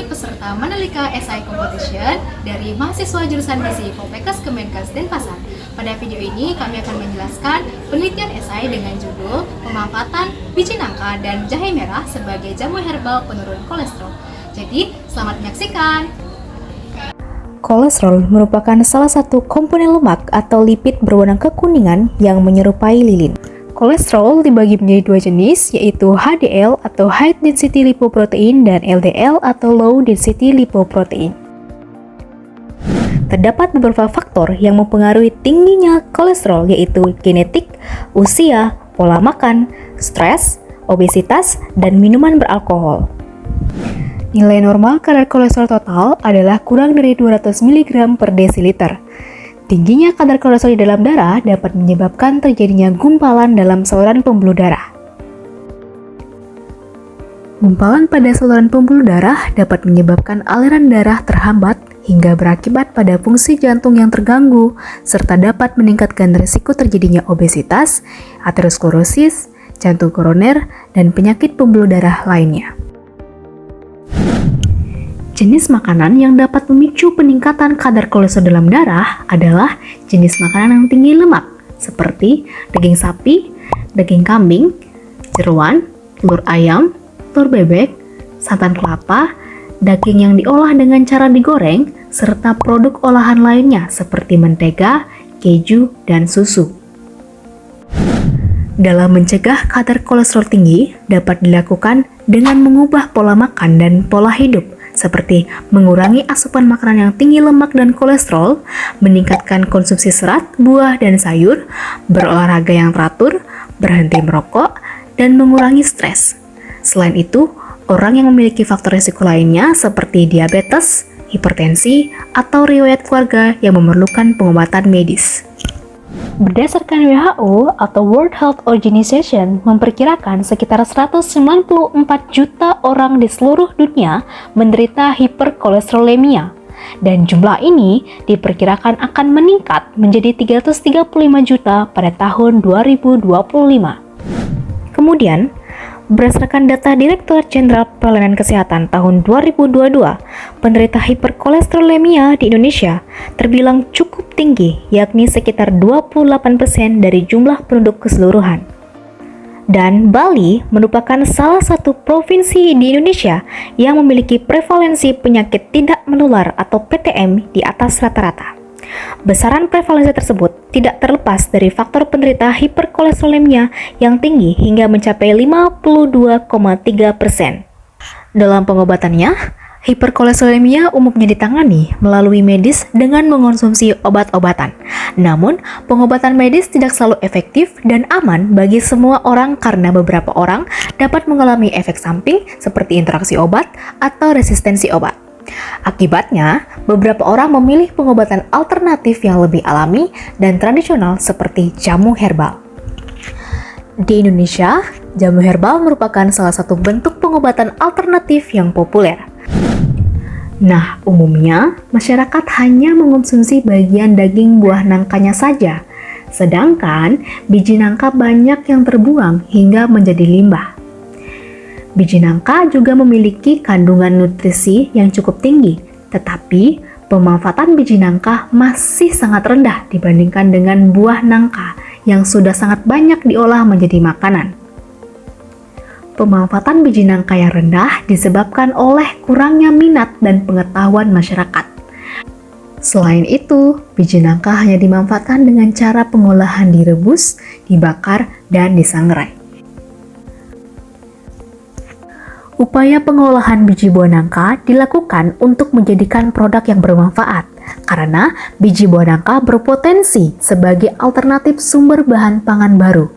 Peserta Mandalika SI Competition dari mahasiswa jurusan Gizi Poltekkes Kemenkes Denpasar. Pada video ini kami akan menjelaskan penelitian SI dengan judul pemanfaatan biji nangka dan jahe merah sebagai jamu herbal penurun kolesterol. Jadi, selamat menyaksikan. Kolesterol merupakan salah satu komponen lemak atau lipid berwarna kekuningan yang menyerupai lilin. Kolesterol dibagi menjadi dua jenis, yaitu HDL atau High Density Lipoprotein dan LDL atau Low Density Lipoprotein. Terdapat beberapa faktor yang mempengaruhi tingginya kolesterol, yaitu genetik, usia, pola makan, stres, obesitas, dan minuman beralkohol. Nilai normal kadar kolesterol total adalah kurang dari 200 mg per desiliter. Tingginya kadar kolesterol di dalam darah dapat menyebabkan terjadinya gumpalan dalam saluran pembuluh darah. Gumpalan pada saluran pembuluh darah dapat menyebabkan aliran darah terhambat hingga berakibat pada fungsi jantung yang terganggu, serta dapat meningkatkan risiko terjadinya obesitas, aterosklerosis, jantung koroner, dan penyakit pembuluh darah lainnya. Jenis makanan yang dapat memicu peningkatan kadar kolesterol dalam darah adalah jenis makanan yang tinggi lemak, seperti daging sapi, daging kambing, jeroan, telur ayam, telur bebek, santan kelapa, daging yang diolah dengan cara digoreng, serta produk olahan lainnya seperti mentega, keju, dan susu. Dalam mencegah kadar kolesterol tinggi dapat dilakukan dengan mengubah pola makan dan pola hidup, seperti mengurangi asupan makanan yang tinggi lemak dan kolesterol, meningkatkan konsumsi serat, buah, dan sayur, berolahraga yang teratur, berhenti merokok, dan mengurangi stres. Selain itu, orang yang memiliki faktor risiko lainnya seperti diabetes, hipertensi, atau riwayat keluarga yang memerlukan pengobatan medis. Berdasarkan WHO atau World Health Organization memperkirakan sekitar 194 juta orang di seluruh dunia menderita hiperkolesterolemia, dan jumlah ini diperkirakan akan meningkat menjadi 335 juta pada tahun 2025. Kemudian, berdasarkan data Direktorat Jenderal Pelayanan Kesehatan tahun 2022, penderita hiperkolesterolemia di Indonesia terbilang cukup tinggi, yakni sekitar 28% dari jumlah penduduk keseluruhan. Dan Bali merupakan salah satu provinsi di Indonesia yang memiliki prevalensi penyakit tidak menular atau PTM di atas rata-rata. Besaran prevalensi tersebut tidak terlepas dari faktor penderita hiperkolesterolemia yang tinggi hingga mencapai 52,3%. Dalam pengobatannya, hiperkolesterolemia umumnya ditangani melalui medis dengan mengonsumsi obat-obatan. Namun, pengobatan medis tidak selalu efektif dan aman bagi semua orang karena beberapa orang dapat mengalami efek samping seperti interaksi obat atau resistensi obat. Akibatnya, beberapa orang memilih pengobatan alternatif yang lebih alami dan tradisional seperti jamu herbal. Di Indonesia, jamu herbal merupakan salah satu bentuk pengobatan alternatif yang populer. Nah, umumnya masyarakat hanya mengonsumsi bagian daging buah nangkanya saja, sedangkan biji nangka banyak yang terbuang hingga menjadi limbah. Biji nangka juga memiliki kandungan nutrisi yang cukup tinggi, tetapi pemanfaatan biji nangka masih sangat rendah dibandingkan dengan buah nangka yang sudah sangat banyak diolah menjadi makanan. Pemanfaatan biji nangka yang rendah disebabkan oleh kurangnya minat dan pengetahuan masyarakat. Selain itu, biji nangka hanya dimanfaatkan dengan cara pengolahan direbus, dibakar, dan disangrai. Upaya pengolahan biji buah nangka dilakukan untuk menjadikan produk yang bermanfaat, karena biji buah nangka berpotensi sebagai alternatif sumber bahan pangan baru.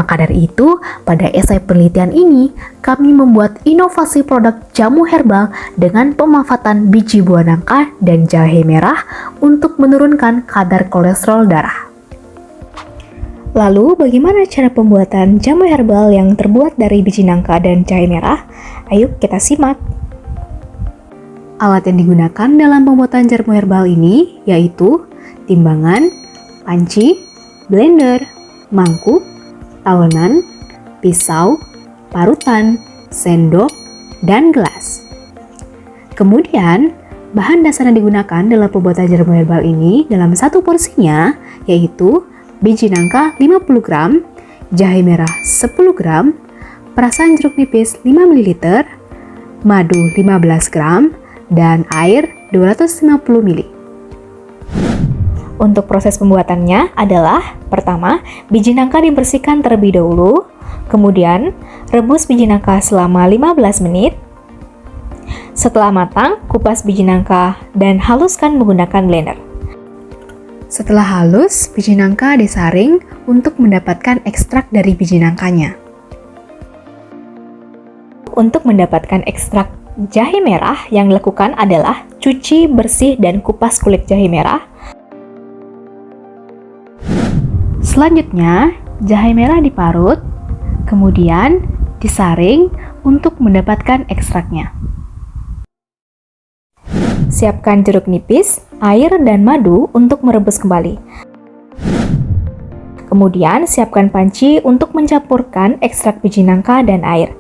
Maka dari itu, pada esai penelitian ini, kami membuat inovasi produk jamu herbal dengan pemanfaatan biji buah nangka dan jahe merah untuk menurunkan kadar kolesterol darah. Lalu, bagaimana cara pembuatan jamu herbal yang terbuat dari biji nangka dan jahe merah? Ayo kita simak. Alat yang digunakan dalam pembuatan jamu herbal ini yaitu timbangan, panci, blender, mangkuk, talenan, pisau, parutan, sendok, dan gelas. Kemudian, bahan dasar yang digunakan dalam pembuatan jamu herbal ini dalam satu porsinya yaitu biji nangka 50 gram, jahe merah 10 gram, perasan jeruk nipis 5 ml, madu 15 gram, dan air 250 ml. Untuk proses pembuatannya adalah pertama, biji nangka dibersihkan terlebih dahulu, kemudian rebus biji nangka selama 15 menit. Setelah matang, kupas biji nangka dan haluskan menggunakan blender. Setelah halus, biji nangka disaring untuk mendapatkan ekstrak dari biji nangkanya. Untuk mendapatkan ekstrak jahe merah, yang dilakukan adalah cuci, bersih, dan kupas kulit jahe merah. Selanjutnya, jahe merah diparut, kemudian disaring untuk mendapatkan ekstraknya. Siapkan jeruk nipis, air, dan madu untuk merebus kembali. Kemudian, siapkan panci untuk mencampurkan ekstrak biji nangka dan air.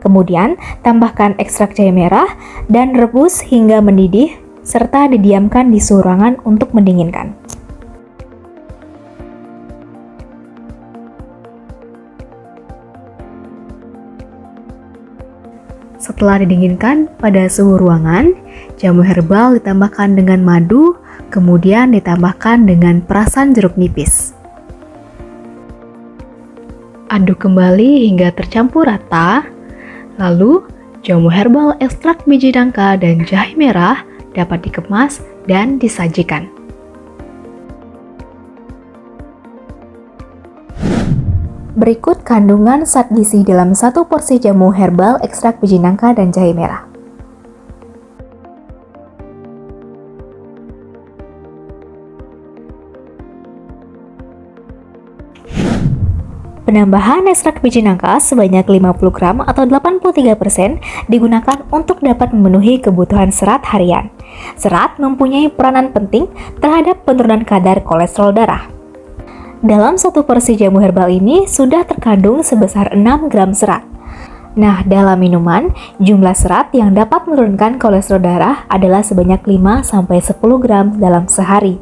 Kemudian, tambahkan ekstrak jahe merah dan rebus hingga mendidih serta didiamkan di suhu ruangan untuk mendinginkan. Setelah didinginkan pada suhu ruangan, jamu herbal ditambahkan dengan madu, kemudian ditambahkan dengan perasan jeruk nipis. Aduk kembali hingga tercampur rata. Lalu, jamu herbal ekstrak biji nangka dan jahe merah dapat dikemas dan disajikan. Berikut kandungan zat gizi dalam satu porsi jamu herbal ekstrak biji nangka dan jahe merah. Penambahan ekstrak biji nangka sebanyak 50 gram atau 83% digunakan untuk dapat memenuhi kebutuhan serat harian. Serat mempunyai peranan penting terhadap penurunan kadar kolesterol darah. Dalam satu porsi jamu herbal ini sudah terkandung sebesar 6 gram serat. Nah, dalam minuman, jumlah serat yang dapat menurunkan kolesterol darah adalah sebanyak 5-10 gram dalam sehari.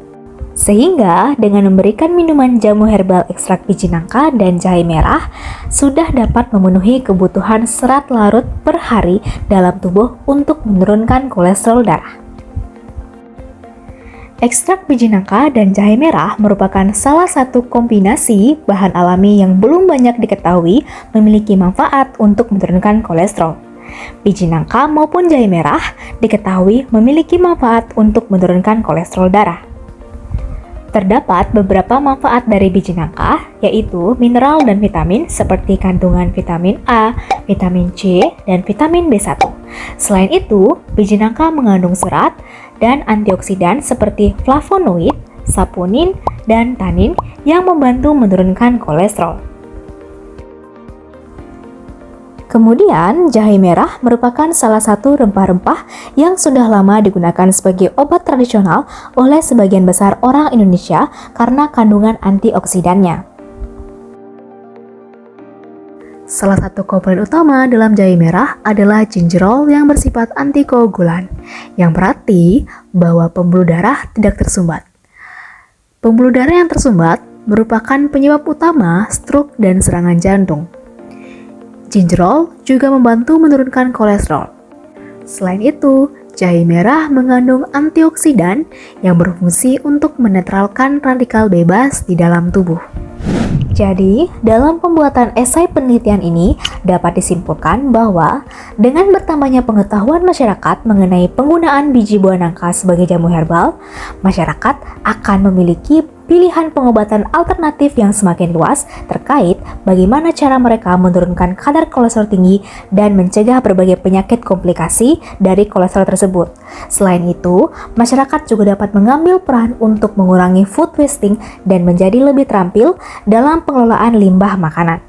Sehingga dengan memberikan minuman jamu herbal ekstrak biji nangka dan jahe merah sudah dapat memenuhi kebutuhan serat larut per hari dalam tubuh untuk menurunkan kolesterol darah. Ekstrak biji nangka dan jahe merah merupakan salah satu kombinasi bahan alami yang belum banyak diketahui memiliki manfaat untuk menurunkan kolesterol. Biji nangka maupun jahe merah diketahui memiliki manfaat untuk menurunkan kolesterol darah. Terdapat beberapa manfaat dari biji nangka, yaitu mineral dan vitamin seperti kandungan vitamin A, vitamin C, dan vitamin B1. Selain itu, biji nangka mengandung serat dan antioksidan seperti flavonoid, saponin, dan tanin yang membantu menurunkan kolesterol. Kemudian, jahe merah merupakan salah satu rempah-rempah yang sudah lama digunakan sebagai obat tradisional oleh sebagian besar orang Indonesia karena kandungan antioksidannya. Salah satu komponen utama dalam jahe merah adalah gingerol yang bersifat antikoagulan, yang berarti bahwa pembuluh darah tidak tersumbat. Pembuluh darah yang tersumbat merupakan penyebab utama stroke dan serangan jantung. Gingerol juga membantu menurunkan kolesterol. Selain itu, jahe merah mengandung antioksidan yang berfungsi untuk menetralkan radikal bebas di dalam tubuh. Jadi, dalam pembuatan esai penelitian ini dapat disimpulkan bahwa dengan bertambahnya pengetahuan masyarakat mengenai penggunaan biji buah nangka sebagai jamu herbal, masyarakat akan memiliki pilihan pengobatan alternatif yang semakin luas terkait bagaimana cara mereka menurunkan kadar kolesterol tinggi dan mencegah berbagai penyakit komplikasi dari kolesterol tersebut. Selain itu, masyarakat juga dapat mengambil peran untuk mengurangi food wasting dan menjadi lebih terampil dalam pengelolaan limbah makanan.